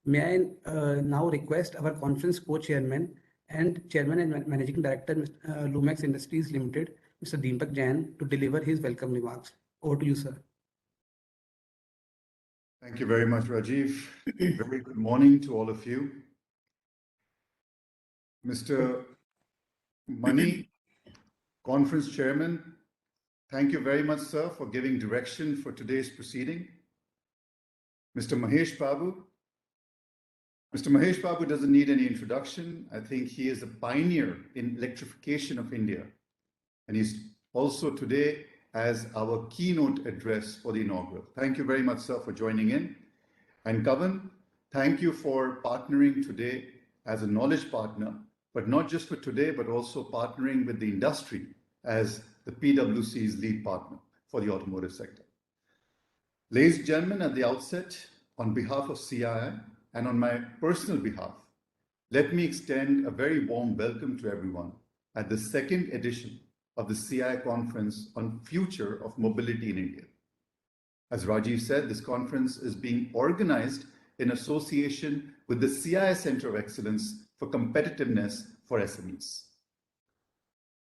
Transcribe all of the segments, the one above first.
May I now request our conference co-chairman and chairman and managing director, Lumax Industries Limited, Mr. Deepak Jain, to deliver his welcome remarks. Over to you, sir. Thank you very much, Rajiv. Very good morning to all of you. Mr. Mani, conference chairman, thank you very much, sir, for giving direction for today's proceeding. Mr. Mahesh Babu. Mr. Mahesh Babu doesn't need any introduction. I think he is a pioneer in electrification of India. And he's also today as our keynote address for the inaugural. Thank you very much, sir, for joining in. And Kavan, thank you for partnering today as a knowledge partner, but not just for today, but also partnering with the industry as the PwC's lead partner for the automotive sector. Ladies and gentlemen, at the outset, on behalf of CII and on my personal behalf, let me extend a very warm welcome to everyone at the second edition of the CII conference on future of mobility in India. As Rajiv said, this conference is being organized in association with the CII Center of Excellence for Competitiveness for SMEs.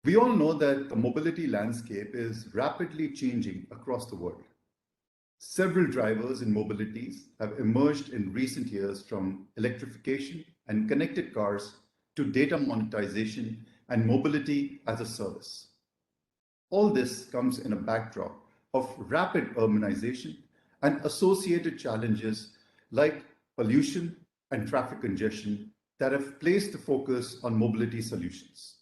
We all know that the mobility landscape is rapidly changing across the world. Several drivers in mobilities have emerged in recent years, from electrification and connected cars to data monetization and mobility as a service. All this comes in a backdrop of rapid urbanization and associated challenges like pollution and traffic congestion that have placed the focus on mobility solutions.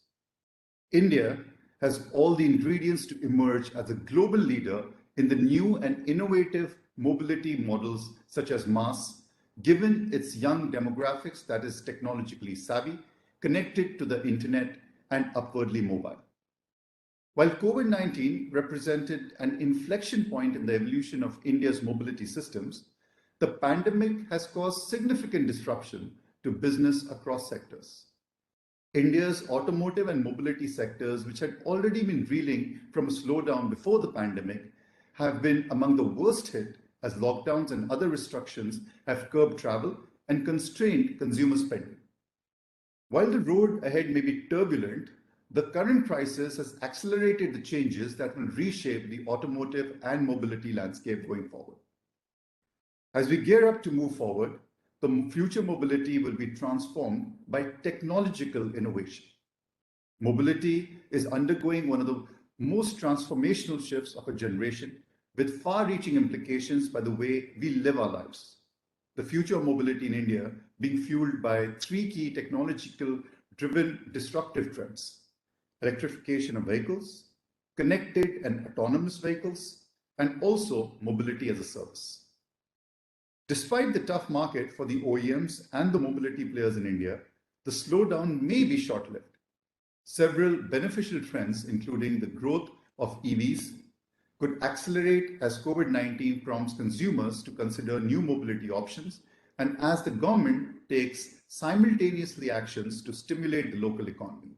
India has all the ingredients to emerge as a global leader in the new and innovative mobility models such as MaaS, given its young demographics that is technologically savvy, connected to the internet and upwardly mobile. While COVID-19 represented an inflection point in the evolution of India's mobility systems, the pandemic has caused significant disruption to business across sectors. India's automotive and mobility sectors, which had already been reeling from a slowdown before the pandemic, have been among the worst hit as lockdowns and other restrictions have curbed travel and constrained consumer spending. While the road ahead may be turbulent, the current crisis has accelerated the changes that will reshape the automotive and mobility landscape going forward. As we gear up to move forward, the future mobility will be transformed by technological innovation. Mobility is undergoing one of the most transformational shifts of a generation, with far-reaching implications by the way we live our lives. The future of mobility in India being fueled by three key technological-driven disruptive trends: electrification of vehicles, connected and autonomous vehicles, and also mobility as a service. Despite the tough market for the OEMs and the mobility players in India, the slowdown may be short-lived. Several beneficial trends, including the growth of EVs, could accelerate as COVID-19 prompts consumers to consider new mobility options and as the government takes simultaneously actions to stimulate the local economy.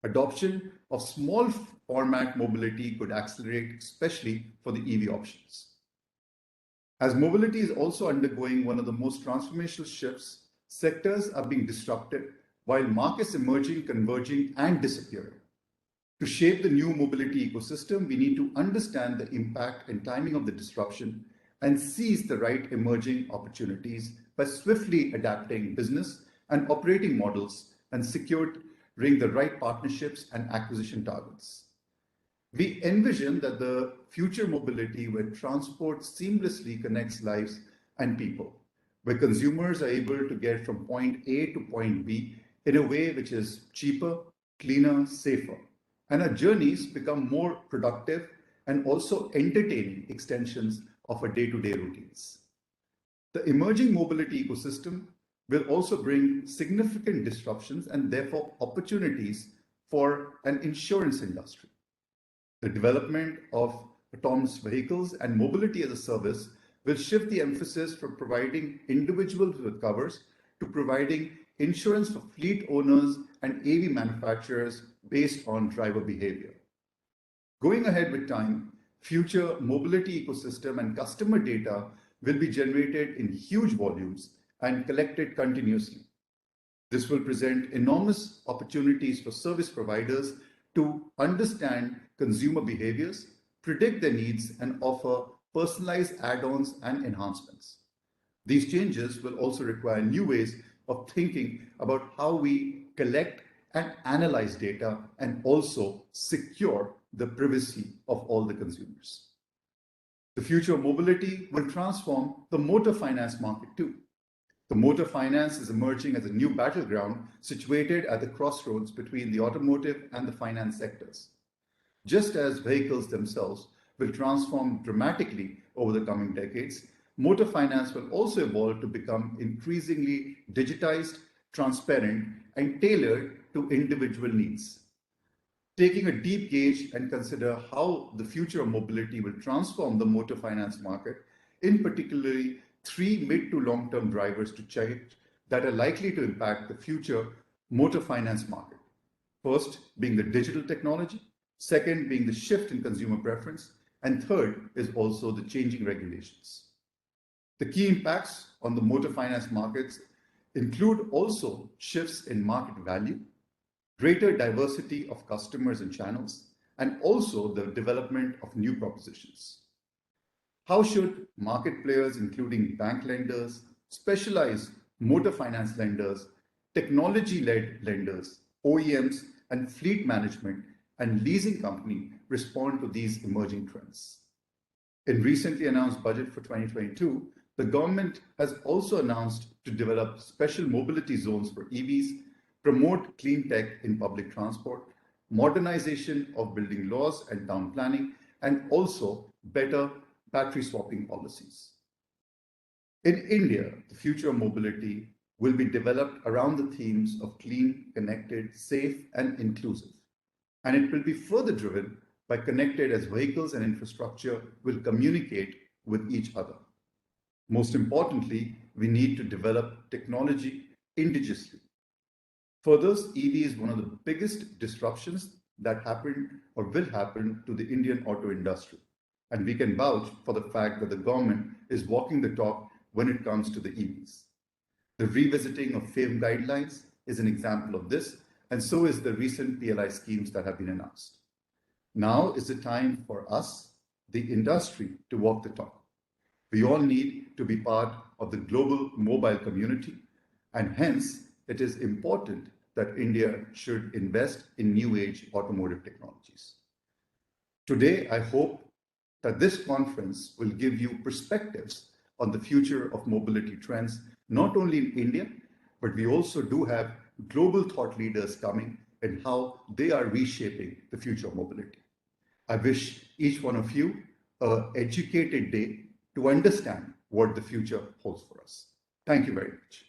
Adoption of small format mobility could accelerate, especially for the EV options. As mobility is also undergoing one of the most transformational shifts, sectors are being disrupted while markets emerging, converging, and disappearing. To shape the new mobility ecosystem, we need to understand the impact and timing of the disruption and seize the right emerging opportunities by swiftly adapting business and operating models and securing the right partnerships and acquisition targets. We envision that the future mobility where transport seamlessly connects lives and people, where consumers are able to get from point A to point B in a way which is cheaper, cleaner, safer, and our journeys become more productive and also entertaining extensions of our day-to-day routines. The emerging mobility ecosystem will also bring significant disruptions and therefore opportunities for an insurance industry. The development of autonomous vehicles and mobility as a service will shift the emphasis from providing individuals with covers to providing insurance for fleet owners and AV manufacturers based on driver behavior. Going ahead with time, future mobility ecosystem and customer data will be generated in huge volumes and collected continuously. This will present enormous opportunities for service providers to understand consumer behaviors, predict their needs, and offer personalized add-ons and enhancements. These changes will also require new ways of thinking about how we collect and analyze data and also secure the privacy of all the consumers. The future of mobility will transform the motor finance market too. The motor finance is emerging as a new battleground situated at the crossroads between the automotive and the finance sectors. Just as vehicles themselves will transform dramatically over the coming decades, motor finance will also evolve to become increasingly digitized, transparent, and tailored to individual needs. Taking a deep gauge and consider how the future of mobility will transform the motor finance market, in particularly three mid to long-term drivers to change that are likely to impact the future motor finance market. First being the digital technology, second being the shift in consumer preference, and third is also the changing regulations. The key impacts on the motor finance markets include also shifts in market value, greater diversity of customers and channels, and also the development of new propositions. How should market players, including bank lenders, specialized motor finance lenders, technology-led lenders, OEMs, and fleet management and leasing company respond to these emerging trends? In recently announced budget for 2022, the government has also announced to develop special mobility zones for EVs, promote clean tech in public transport, modernization of building laws and town planning, and also better battery swapping policies. In India, the future of mobility will be developed around the themes of clean, connected, safe, and inclusive. And it will be further driven by connected as vehicles and infrastructure will communicate with each other. Most importantly, we need to develop technology indigenously. Further, EV is one of the biggest disruptions that happened or will happen to the Indian auto industry. And we can vouch for the fact that the government is walking the talk when it comes to the EVs. The revisiting of FAME guidelines is an example of this, and so is the recent PLI schemes that have been announced. Now is the time for us, the industry, to walk the talk. We all need to be part of the global mobile community, and hence it is important that India should invest in new age automotive technologies. Today, I hope that this conference will give you perspectives on the future of mobility trends, not only in India, but we also do have global thought leaders coming and how they are reshaping the future of mobility. I wish each one of you an educated day to understand what the future holds for us. Thank you very much.